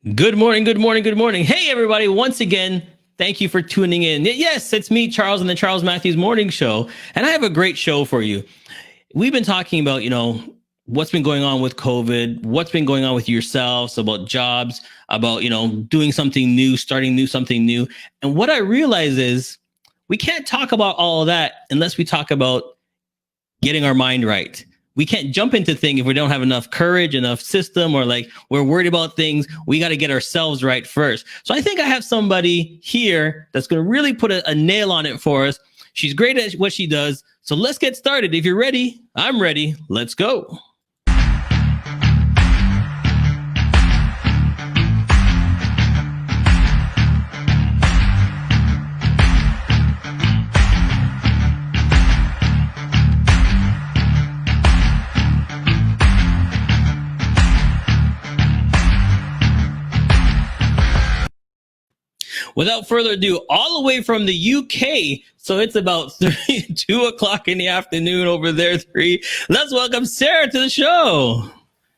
Good morning, good morning, good morning. Hey, everybody. Once again, thank you for tuning in. Yes, it's me, Charles, and the Charles Matthews Morning Show. And I have a great show for you. We've been talking about, what's been going on with COVID, what's been going on with yourselves, about jobs, about, doing something new, something new. And what I realize is we can't talk about all of that unless we talk about getting our mind right. We can't jump into things if we don't have enough courage, enough system, or like we're worried about things. We got to get ourselves right first. So I think I have somebody here that's going to really put a nail on it for us. She's great at what she does. So let's get started. If you're ready, I'm ready. Let's go. Without further ado, all the way from the UK, so it's about 2 o'clock in the afternoon over there, 3. Let's welcome Sarah to the show.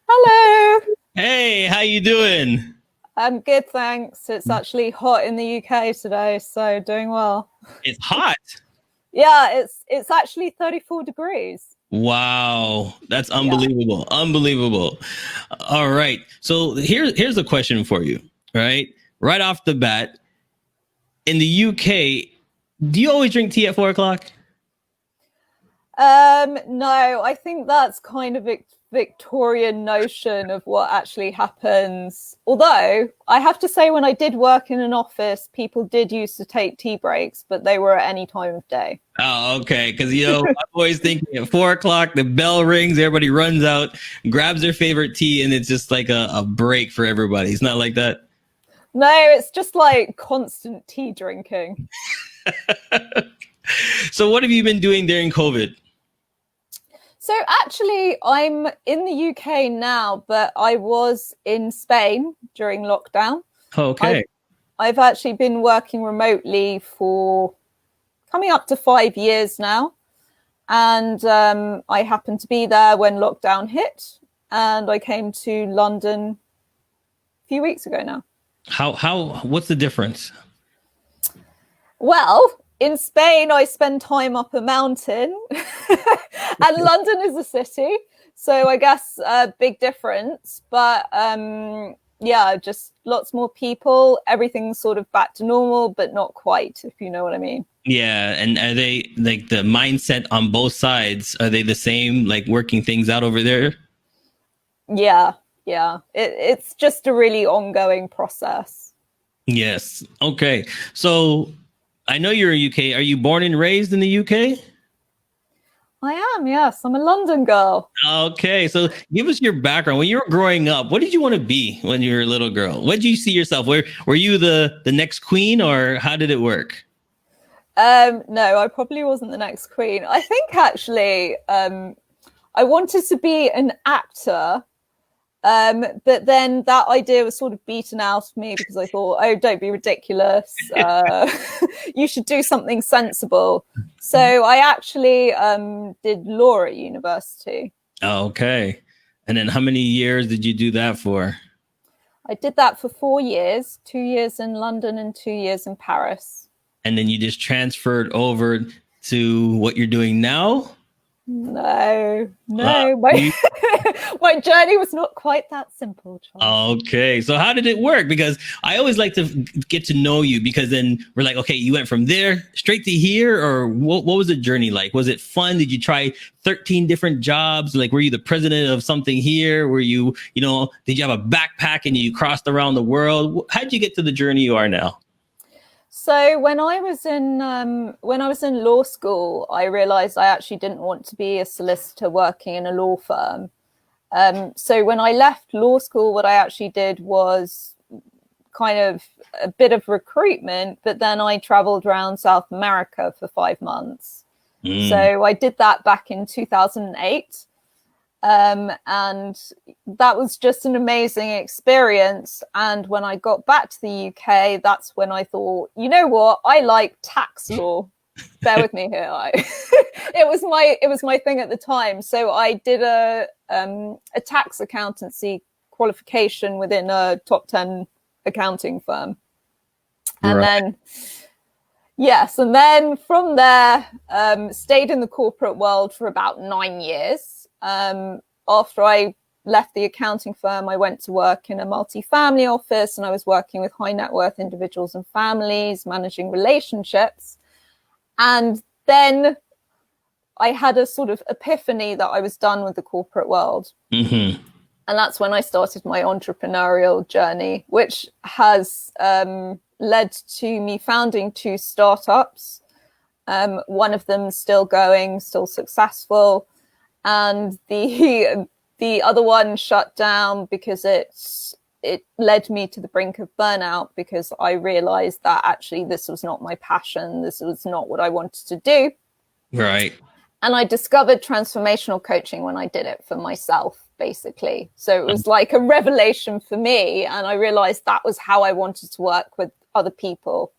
Hello. Hey, how you doing? I'm good, thanks. It's actually hot in the UK today, so doing well. It's hot. Yeah, it's actually 34 degrees. Wow, that's unbelievable. Yeah. Unbelievable. All right. So here's a question for you, right? Right off the bat. In the UK, do you always drink tea at 4 o'clock? No, I think that's kind of a Victorian notion of what actually happens. Although I have to say, when I did work in an office, people did used to take tea breaks, but they were at any time of day. Oh, okay. Because, I'm always thinking at 4 o'clock, the bell rings, everybody runs out, grabs their favorite tea, and it's just like a break for everybody. It's not like that. No, it's just like constant tea drinking. So what have you been doing during COVID? So actually, I'm in the UK now, but I was in Spain during lockdown. Okay. I've actually been working remotely for coming up to 5 years now. And I happened to be there when lockdown hit. And I came to London a few weeks ago now. What's the difference? Well, in Spain, I spend time up a mountain and London is a city. So I guess a big difference. But yeah, just lots more people. Everything's sort of back to normal, but not quite, if you know what I mean. Yeah. And are they like the mindset on both sides? Are they the same, like working things out over there? Yeah. Yeah, it's just a really ongoing process. Yes. Okay. So I know you're in UK. Are you born and raised in the UK? I am, yes. I'm a London girl. Okay. So give us your background. When you were growing up, what did you want to be when you were a little girl? What did you see yourself? Were you the next queen, or how did it work? No, I probably wasn't the next queen. I think actually I wanted to be an actor. But then that idea was sort of beaten out of me because I thought, oh, don't be ridiculous. You should do something sensible. So I actually did law at university. Okay. And then how many years did you do that for? I did that for 4 years, 2 years in London and 2 years in Paris. And then you just transferred over to what you're doing now? No. My journey was not quite that simple, Charles. Okay. So how did it work? Because I always like to get to know you, because then we're like, okay, you went from there straight to here, or what was the journey like? Was it fun? Did you try 13 different jobs? Like, were you the president of something here? Were you, did you have a backpack and you crossed around the world? How did you get to the journey you are now? So when I was in law school, I realized I actually didn't want to be a solicitor working in a law firm. So when I left law school, what I actually did was kind of a bit of recruitment, but then I traveled around South America for 5 months. So I did that back in 2008. And that was just an amazing experience. And when I got back to the UK, that's when I thought, you know what, I like tax law. Bear with me here. It was my thing at the time. So I did a tax accountancy qualification within a top 10 accounting firm. And then, yes, and then from there, stayed in the corporate world for about 9 years. After I left the accounting firm, I went to work in a multi-family office, and I was working with high net worth individuals and families, managing relationships. And then I had a sort of epiphany that I was done with the corporate world. Mm-hmm. And that's when I started my entrepreneurial journey, which has led to me founding 2 startups. One of them still going, still successful. And the other one shut down because it led me to the brink of burnout, because I realized that actually this was not my passion. This was not what I wanted to do. Right. And I discovered transformational coaching when I did it for myself, basically. So it was like a revelation for me. And I realized that was how I wanted to work with other people.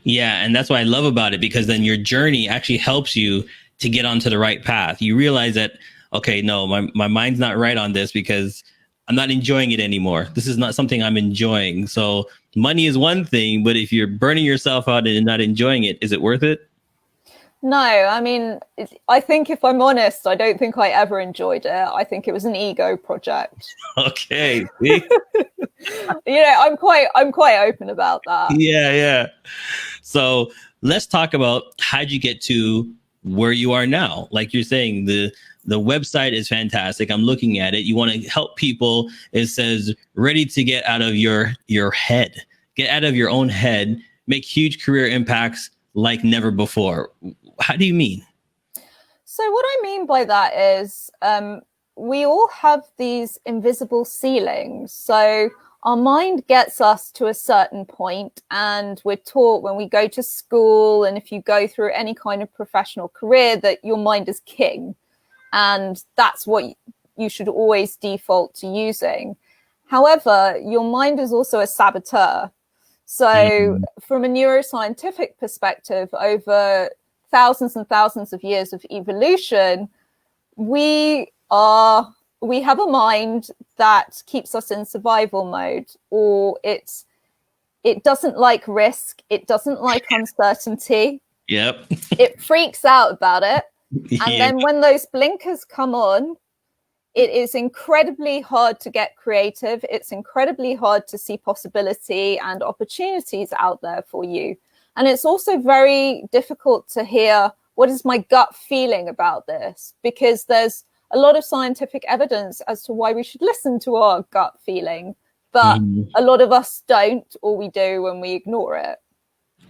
Yeah. And that's what I love about it, because then your journey actually helps you to get onto the right path. You realize that, okay, no, my mind's not right on this because I'm not enjoying it anymore. This is not something I'm enjoying. So money is one thing, but if you're burning yourself out and not enjoying it, is it worth it? No, I mean, I think if I'm honest, I don't think I ever enjoyed it. I think it was an ego project. Okay. I'm quite open about that. Yeah. So let's talk about how'd you get to where you are now? Like you're saying, the website is fantastic. I'm looking at it. You want to help people. It says ready to get out of your head, get out of your own head, make huge career impacts like never before. How do you mean? So what I mean by that is we all have these invisible ceilings. So our mind gets us to a certain point, and we're taught when we go to school, and if you go through any kind of professional career, that your mind is king. And that's what you should always default to using. However, your mind is also a saboteur. So from a neuroscientific perspective, over thousands and thousands of years of evolution, we have a mind that keeps us in survival mode, or it doesn't like risk. It doesn't like uncertainty. Yep. It freaks out about it. And then when those blinkers come on, it is incredibly hard to get creative. It's incredibly hard to see possibility and opportunities out there for you. And it's also very difficult to hear, what is my gut feeling about this? Because there's a lot of scientific evidence as to why we should listen to our gut feeling. But a lot of us don't, or we do and we ignore it.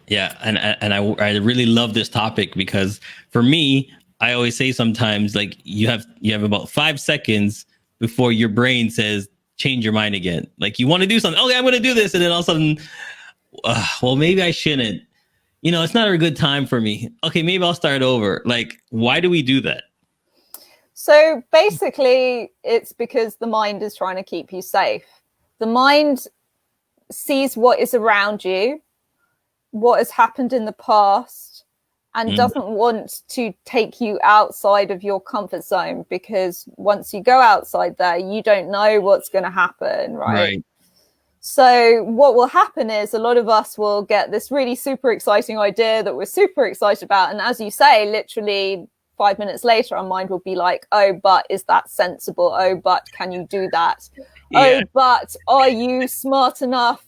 Yeah. And I really love this topic, because for me, I always say sometimes, like, you have about 5 seconds before your brain says, change your mind again. Like, you want to do something. Okay, I'm going to do this. And then all of a sudden, well, maybe I shouldn't. It's not a good time for me. Okay, maybe I'll start over. Like, why do we do that? So basically, it's because the mind is trying to keep you safe. The mind sees what is around you, what has happened in the past, and doesn't want to take you outside of your comfort zone, because once you go outside there, you don't know what's going to happen, right? So what will happen is a lot of us will get this really super exciting idea that we're super excited about. And as you say, literally 5 minutes later, our mind will be like, oh, but is that sensible? Oh, but can you do that? Yeah. Oh, but are you smart enough,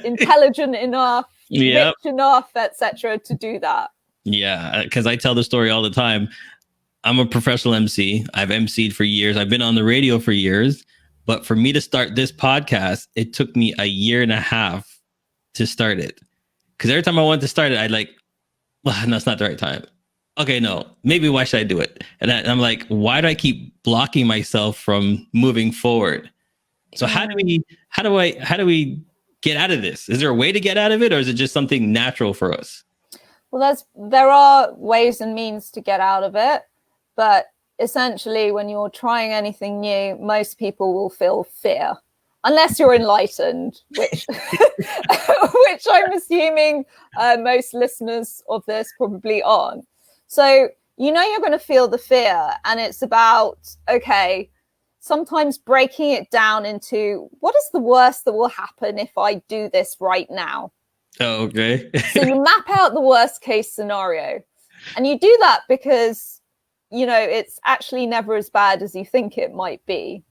intelligent enough, rich enough, etc., to do that? Yeah, because I tell the story all the time. I'm a professional MC. I've MC'd for years. I've been on the radio for years. But for me to start this podcast, it took me 1.5 years to start it. Because every time I wanted to start it, I'd like, well, no, it's not the right time. Okay, no, maybe why should I do it? And I'm like, why do I keep blocking myself from moving forward? So how do we get out of this? Is there a way to get out of it, or is it just something natural for us? Well, there are ways and means to get out of it, but essentially, when you're trying anything new, most people will feel fear, unless you're enlightened, which I'm assuming most listeners of this probably aren't. So you're going to feel the fear, and it's about, okay, sometimes breaking it down into what is the worst that will happen if I do this right now. Oh, okay. So you map out the worst case scenario, and you do that because, you know, it's actually never as bad as you think it might be.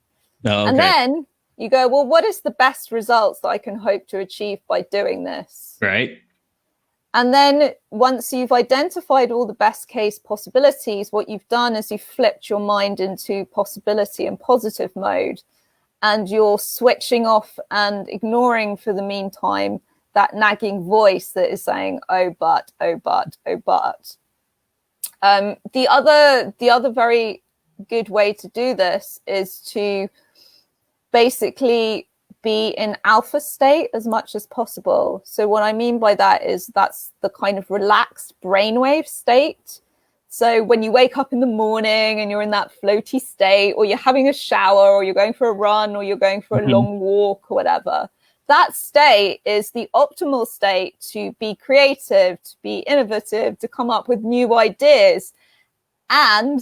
Oh, okay. And then you go, well, what is the best results that I can hope to achieve by doing this? Right. And then once you've identified all the best case possibilities, what you've done is you've flipped your mind into possibility and positive mode, and you're switching off and ignoring for the meantime that nagging voice that is saying, oh, but, oh, but, oh, but. The other very good way to do this is to basically be in alpha state as much as possible. So what I mean by that is that's the kind of relaxed brainwave state. So when you wake up in the morning and you're in that floaty state, or you're having a shower, or you're going for a run, or you're going for a long walk or whatever, that state is the optimal state to be creative, to be innovative, to come up with new ideas. And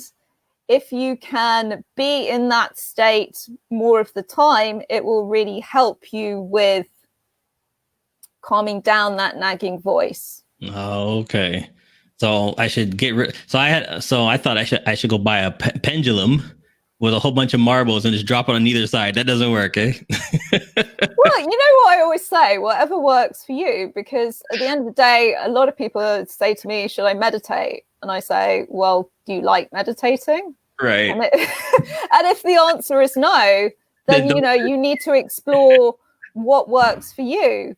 if you can be in that state more of the time, it will really help you with calming down that nagging voice. Oh, okay. So I should get rid. So I thought I should go buy a pendulum with a whole bunch of marbles and just drop it on either side. That doesn't work, eh? Well, you know what I always say, whatever works for you, because at the end of the day, a lot of people say to me, should I meditate? And I say, well, do you like meditating? Right. And if the answer is no, then, you know, you need to explore what works for you,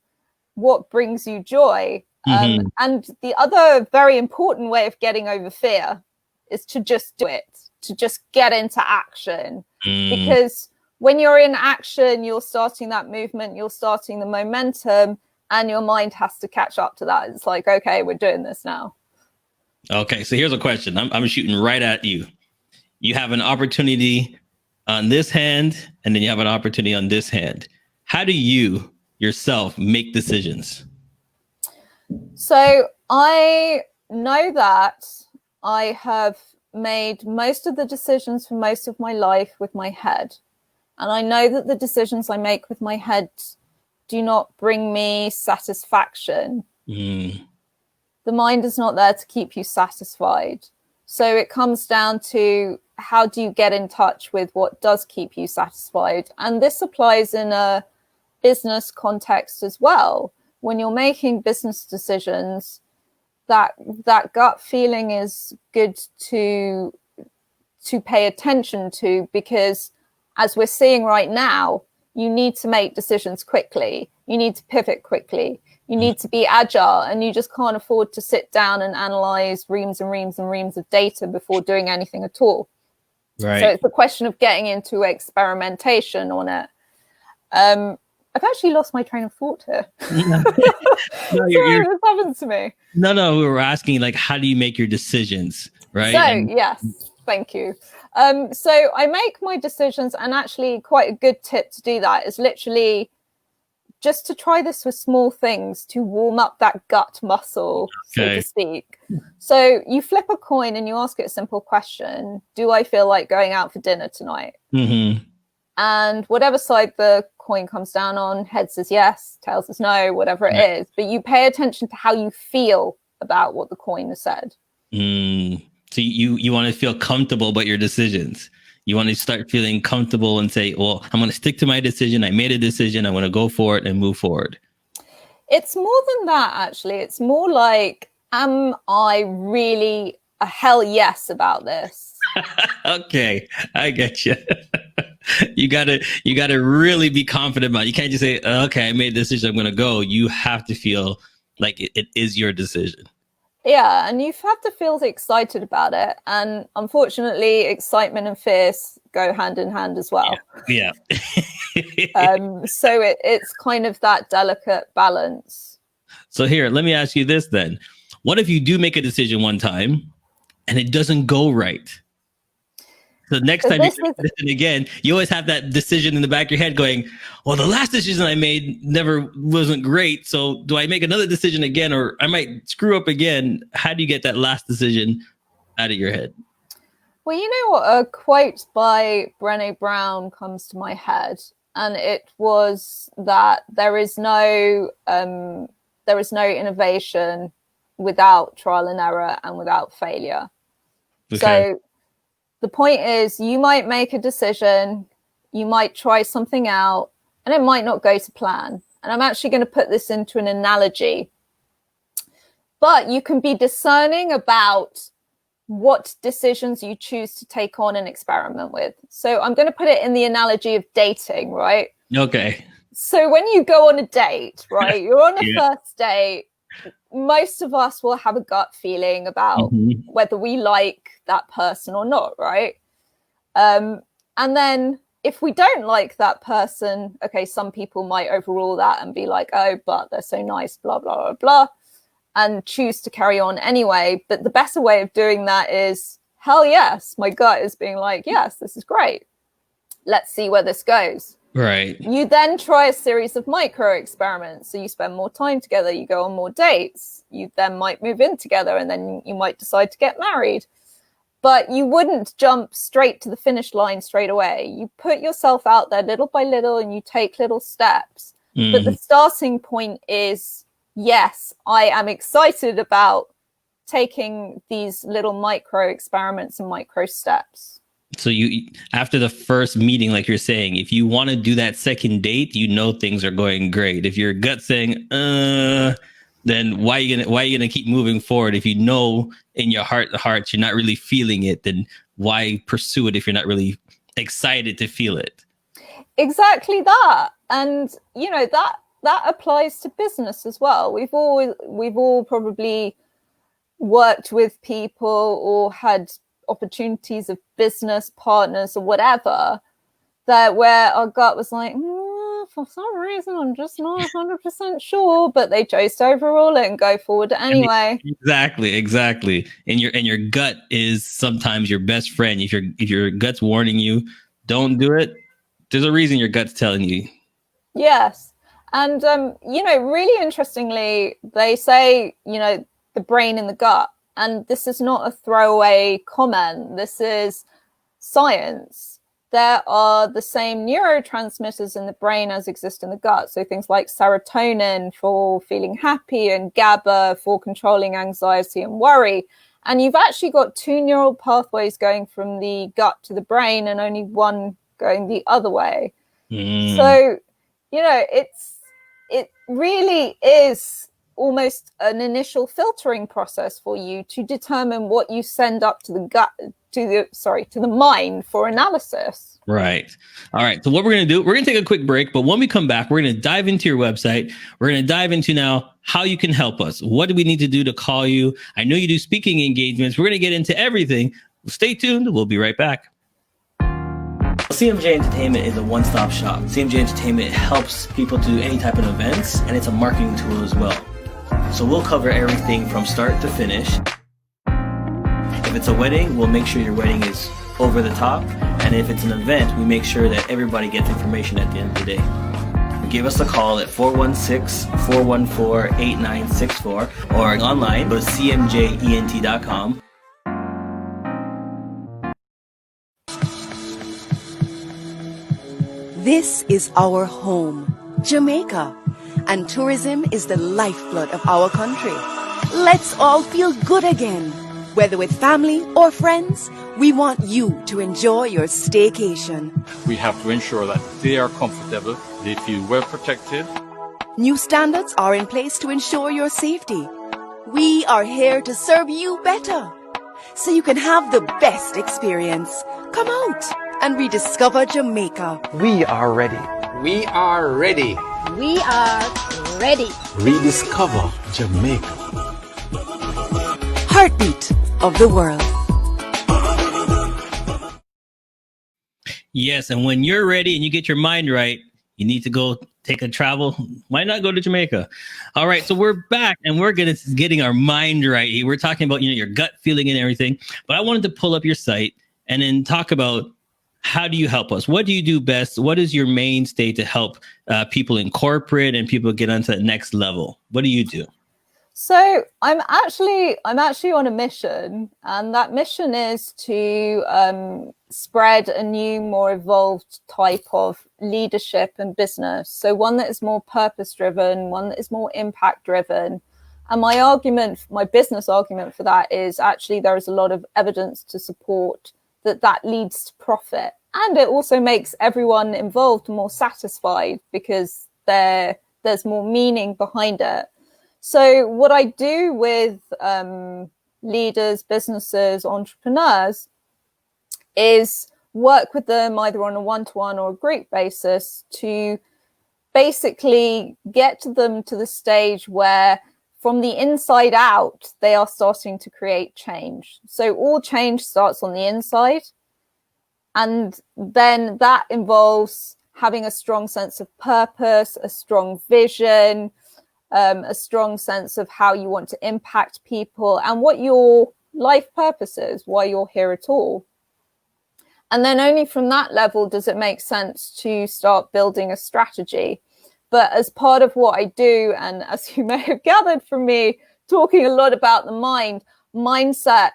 what brings you joy. And the other very important way of getting over fear is to just do it, to just get into action. Because when you're in action, you're starting that movement, you're starting the momentum, and your mind has to catch up to that. It's like, okay, we're doing this now. Okay, so here's a question. I'm shooting right at you. You have an opportunity on this hand, and then you have an opportunity on this hand. How do you yourself make decisions? So I know that I have made most of the decisions for most of my life with my head. And I know that the decisions I make with my head do not bring me satisfaction. The mind is not there to keep you satisfied. So it comes down to, how do you get in touch with what does keep you satisfied? And this applies in a business context as well. When you're making business decisions, that gut feeling is good to pay attention to, because as we're seeing right now, you need to make decisions quickly. You need to pivot quickly. You need to be agile, and you just can't afford to sit down and analyze reams and reams and reams of data before doing anything at all. Right. So it's a question of getting into experimentation on it. I've actually lost my train of thought here. No, Sorry, this happened to me. No, we were asking, like, how do you make your decisions, right? So, yes, thank you. So I make my decisions, and actually quite a good tip to do that is literally just to try this with small things to warm up that gut muscle, so to speak. So you flip a coin and you ask it a simple question. Do I feel like going out for dinner tonight? And whatever side the coin comes down on, head says yes, tail says no, whatever it is. But you pay attention to how you feel about what the coin has said. So you want to feel comfortable about your decisions. You want to start feeling comfortable and say, well, I'm going to stick to my decision. I made a decision. I want to go for it and move forward. It's more than that, actually. It's more like, am I really a hell yes about this? Okay, I get you. You gotta really be confident about it. You can't just say, okay, I made a decision, I'm going to go. You have to feel like it is your decision. Yeah, and you have to feel excited about it. And unfortunately, excitement and fear go hand in hand as well. Yeah. So it's kind of that delicate balance. So here, let me ask you this then. What if you do make a decision one time and it doesn't go right? So next time you listen again, you always have that decision in the back of your head going, well, the last decision I made wasn't great. So do I make another decision again, or I might screw up again? How do you get that last decision out of your head? Well, you know what? A quote by Brené Brown comes to my head, and it was that there is no innovation without trial and error and without failure. Okay. So the point is, you might make a decision, you might try something out, and it might not go to plan. And I'm actually going to put this into an analogy. But you can be discerning about what decisions you choose to take on and experiment with. So I'm going to put it in the analogy of dating, right? Okay. So when you go on a date, right, you're on a Yeah. first date, most of us will have a gut feeling about whether we like that person or not, right? And then if we don't like that person, okay, some people might overrule that and be like, oh, but they're so nice, blah, blah, blah, blah, and choose to carry on anyway. But the better way of doing that is, hell yes, my gut is being like, yes, this is great. Let's see where this goes. Right. You then try a series of micro experiments. So you spend more time together, you go on more dates, you then might move in together, and then you might decide to get married. But you wouldn't jump straight to the finish line straight away. You put yourself out there little by little and you take little steps. But the starting point is, yes, I am excited about taking these little micro experiments and micro steps. So you, after the first meeting, like you're saying, if you want to do that second date, you know things are going great. If your gut's saying, then why are you gonna keep moving forward? If you know in your heart of hearts you're not really feeling it, then why pursue it if you're not really excited to feel it? Exactly that. And you know, that applies to business as well. We've all probably worked with people or had opportunities of business partners or whatever, that where our gut was like, for some reason I'm just not 100% sure, but they chose to overrule it and go forward anyway. Exactly. And your gut is sometimes your best friend. If your gut's warning you, don't do it, there's a reason your gut's telling you. Yes. And you know, really interestingly, they say, you know, the brain in the gut. And this is not a throwaway comment. This is science. There are the same neurotransmitters in the brain as exist in the gut. So things like serotonin for feeling happy and GABA for controlling anxiety and worry. And you've actually got two neural pathways going from the gut to the brain and only one going the other way. So, you know, it really is almost an initial filtering process for you to determine what you send up to the gut, to the mind for analysis. Right. All right. So what we're going to do, we're going to take a quick break, but when we come back, we're going to dive into your website. We're going to dive into now how you can help us. What do we need to do to call you? I know you do speaking engagements. We're going to get into everything. Stay tuned. We'll be right back. CMJ Entertainment is a one-stop shop. CMJ Entertainment helps people do any type of events, and it's a marketing tool as well. So we'll cover everything from start to finish. If it's a wedding, we'll make sure your wedding is over the top. And if it's an event, we make sure that everybody gets information at the end of the day. Give us a call at 416-414-8964 or online, go to cmjent.com. This is our home, Jamaica, and tourism is the lifeblood of our country. Let's all feel good again. Whether with family or friends, we want you to enjoy your staycation. We have to ensure that they are comfortable, they feel well protected. New standards are in place to ensure your safety. We are here to serve you better, so you can have the best experience. Come out and rediscover Jamaica. We are ready. We are ready. We are ready. Rediscover Jamaica. Heartbeat of the world. Yes, and when you're ready and you get your mind right, you need to go take a travel. Why not go to Jamaica? All right, so we're back and we're getting our mind right. We're talking about, your gut feeling and everything. But I wanted to pull up your site and then talk about, how do you help us? What do you do best? What is your mainstay to help people in corporate and people get onto the next level? What do you do? So I'm actually on a mission, and that mission is to spread a new, more evolved type of leadership and business. So one that is more purpose-driven, one that is more impact-driven. And my business argument for that is actually there is a lot of evidence to support that leads to profit, and it also makes everyone involved more satisfied because there's more meaning behind it. So what I do with leaders, businesses, entrepreneurs is work with them either on a one-to-one or a group basis to basically get them to the stage where from the inside out, they are starting to create change. So all change starts on the inside. And then that involves having a strong sense of purpose, a strong vision, a strong sense of how you want to impact people and what your life purpose is, why you're here at all. And then only from that level does it make sense to start building a strategy. But as part of what I do, and as you may have gathered from me talking a lot about the mindset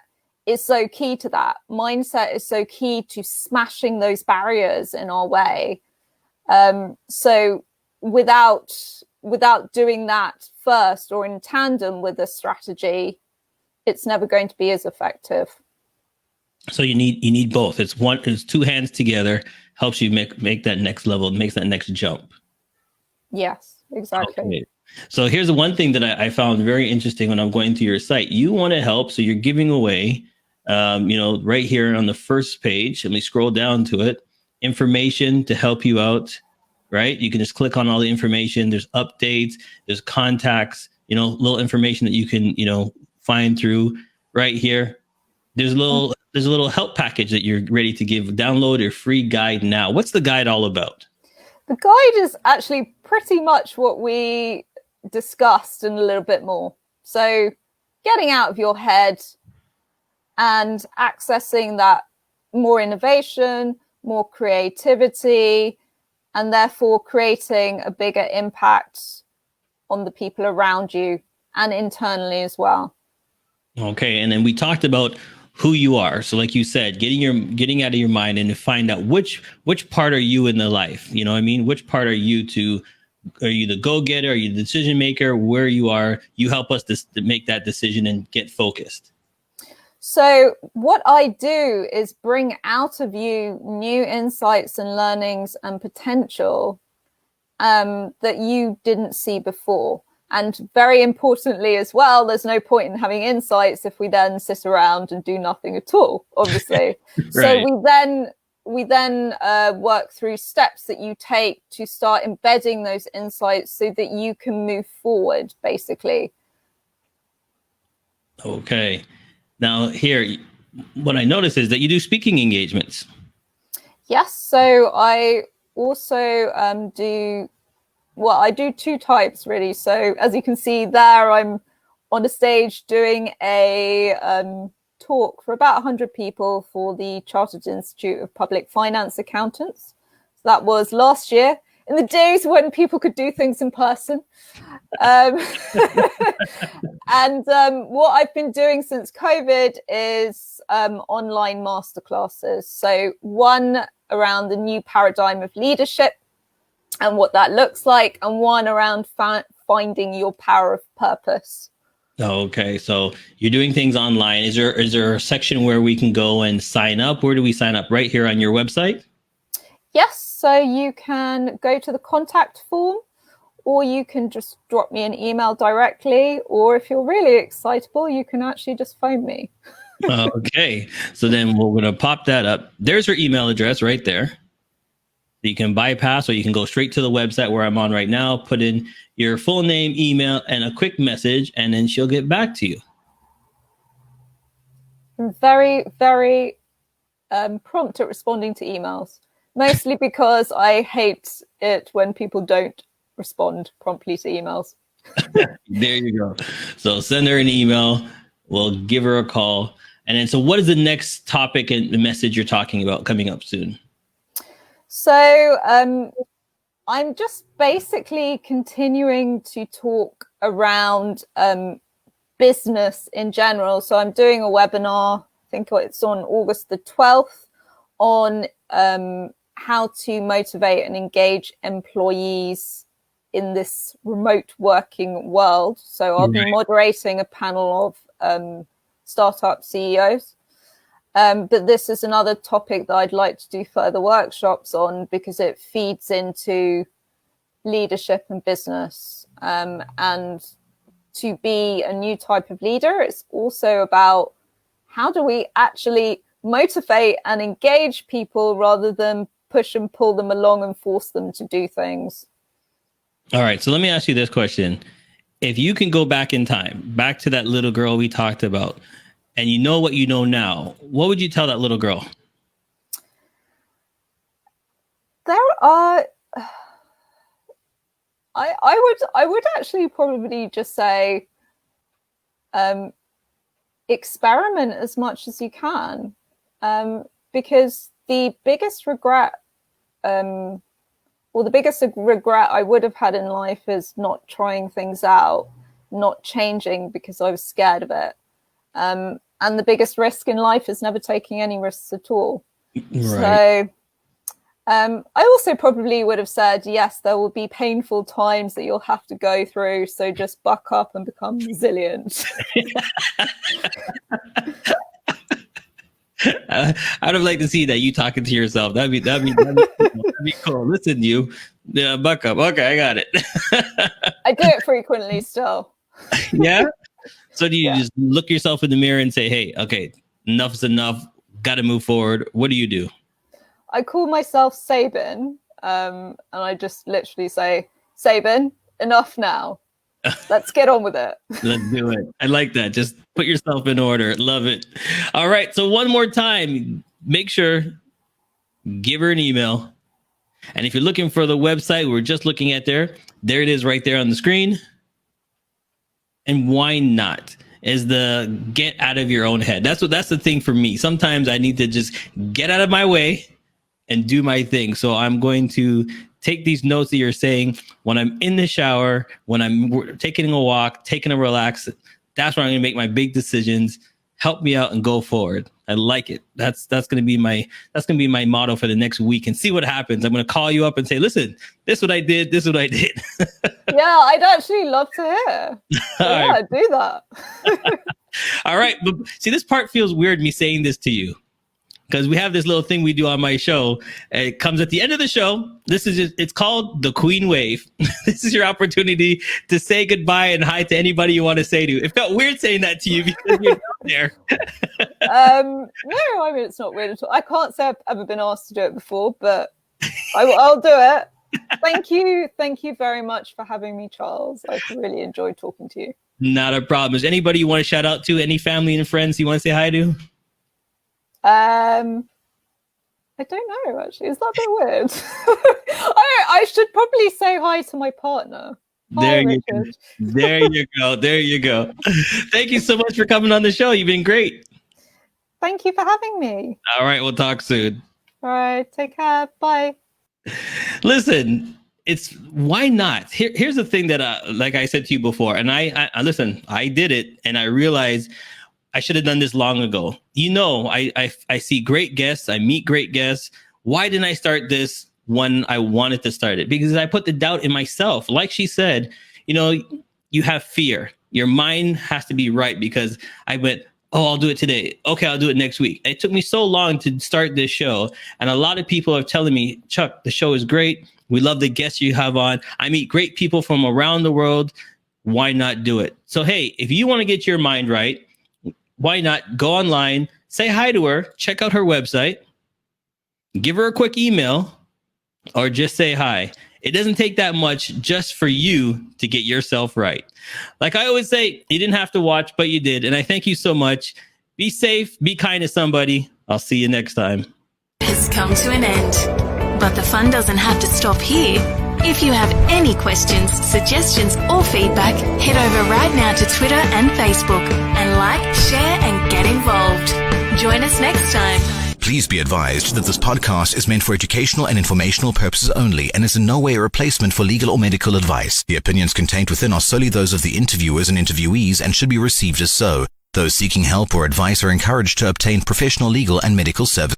is so key to that. Mindset is so key to smashing those barriers in our way. So without doing that first or in tandem with a strategy, it's never going to be as effective. So you need both. It's two hands together, helps you make that next level, makes that next jump. Yes, exactly. Okay. So here's the one thing that I found very interesting when I'm going through your site. You want to help, so you're giving away, right here on the first page. Let me scroll down to it. Information to help you out, right? You can just click on all the information. There's updates, there's contacts, little information that you can, find through right here. There's a little help package that you're ready to give. Download your free guide now. What's the guide all about? The guide is actually pretty much what we discussed and a little bit more. So getting out of your head and accessing that more innovation, more creativity, and therefore creating a bigger impact on the people around you and internally as well. Okay. And then we talked about who you are. So like you said, getting out of your mind and to find out which part are you in the life? You know what I mean? Which part are you the go-getter? Are you the decision maker? Where you are, you help us to make that decision and get focused. So what I do is bring out of you new insights and learnings and potential that you didn't see before. And very importantly as well, there's no point in having insights if we then sit around and do nothing at all, obviously. Right. So we then work through steps that you take to start embedding those insights so that you can move forward, basically. Okay. Now here, what I notice is that you do speaking engagements. Yes. So I also I do two types really. So as you can see there, I'm on a stage doing a talk for about 100 people for the Chartered Institute of Public Finance Accountants. So that was last year, in the days when people could do things in person. And what I've been doing since COVID is online masterclasses. So one around the new paradigm of leadership and what that looks like, and one around finding your power of purpose. Okay, so you're doing things online. Is there a section where we can go and sign up? Where do we sign up? Right here on your website? Yes, so you can go to the contact form, or you can just drop me an email directly, or if you're really excitable, you can actually just phone me. Okay, so then we're going to pop that up. There's her email address right there. You can bypass, or you can go straight to the website where I'm on right now, put in your full name, email, and a quick message, and then she'll get back to you. I'm very, very prompt at responding to emails, mostly because I hate it when people don't respond promptly to emails. There you go. So send her an email. We'll give her a call. And then, so what is the next topic and the message you're talking about coming up soon? So I'm just basically continuing to talk around business in general. So I'm doing a webinar, I think it's on August the 12th, on how to motivate and engage employees in this remote working world. So I'll be moderating a panel of startup CEOs. But this is another topic that I'd like to do further workshops on, because it feeds into leadership and business. And to be a new type of leader, it's also about how do we actually motivate and engage people rather than push and pull them along and force them to do things. All right. So let me ask you this question. If you can go back in time, back to that little girl we talked about, and you know what you know now, what would you tell that little girl? I would actually probably just say, experiment as much as you can, because the biggest regret, or the biggest regret I would have had in life is not trying things out, not changing because I was scared of it. And the biggest risk in life is never taking any risks at all. Right. So I also probably would have said, yes, there will be painful times that you'll have to go through. So just buck up and become resilient. I'd have liked to see that, you talking to yourself. That'd be cool. Listen, you, buck up. Okay, I got it. I do it frequently still. Yeah. So do you just look yourself in the mirror and say, hey, okay, enough's enough. Got to move forward. What do? I call myself Sabin, and I just literally say, Sabin, enough now. Let's get on with it. Let's do it. I like that. Just put yourself in order. Love it. All right. So one more time, make sure, give her an email. And if you're looking for the website we're just looking at there it is right there on the screen. And why not? Is the get out of your own head. That's the thing for me. Sometimes I need to just get out of my way and do my thing. So I'm going to take these notes that you're saying when I'm in the shower, when I'm taking a walk, taking a relax. That's where I'm going to make my big decisions. Help me out and go forward. I like it. That's going to be my motto for the next week, and see what happens. I'm going to call you up and say, listen, this is what I did. This is what I did. Yeah, I'd actually love to hear. Yeah, do that. All right. But see, this part feels weird, me saying this to you, because we have this little thing we do on my show. It comes at the end of the show. It's called the Queen Wave. This is your opportunity to say goodbye and hi to anybody you want to say to. It felt weird saying that to you because you're down there. No, I mean, it's not weird at all. I can't say I've ever been asked to do it before, but I'll do it. Thank you. Thank you very much for having me, Charles. I've really enjoyed talking to you. Not a problem. Is anybody you want to shout out to? Any family and friends you want to say hi to? I don't know, actually. Is that a bit weird? I should probably say hi to my partner. Hi, Richard. There you go. There you go. Thank you so much for coming on the show. You've been great. Thank you for having me. All right. We'll talk soon. All right. Take care. Bye. Listen, why not? Here's the thing that, like I said to you before, and I listen, I did it and I realized I should have done this long ago. You know, I see great guests. I meet great guests. Why didn't I start this when I wanted to start it? Because I put the doubt in myself. Like she said, you know, you have fear. Your mind has to be right, because I went, oh, I'll do it today. Okay, I'll do it next week. It took me so long to start this show. And a lot of people are telling me, Chuck, the show is great. We love the guests you have on. I meet great people from around the world. Why not do it? So, hey, if you want to get your mind right, why not go online, say hi to her, check out her website, give her a quick email, or just say hi. It doesn't take that much just for you to get yourself right. Like I always say, you didn't have to watch, but you did. And I thank you so much. Be safe, be kind to somebody. I'll see you next time. Has come to an end, but the fun doesn't have to stop here. If you have any questions, suggestions, or feedback, head over right now to Twitter and Facebook and like, share, and get involved. Join us next time. Please be advised that this podcast is meant for educational and informational purposes only and is in no way a replacement for legal or medical advice. The opinions contained within are solely those of the interviewers and interviewees and should be received as so. Those seeking help or advice are encouraged to obtain professional legal and medical service.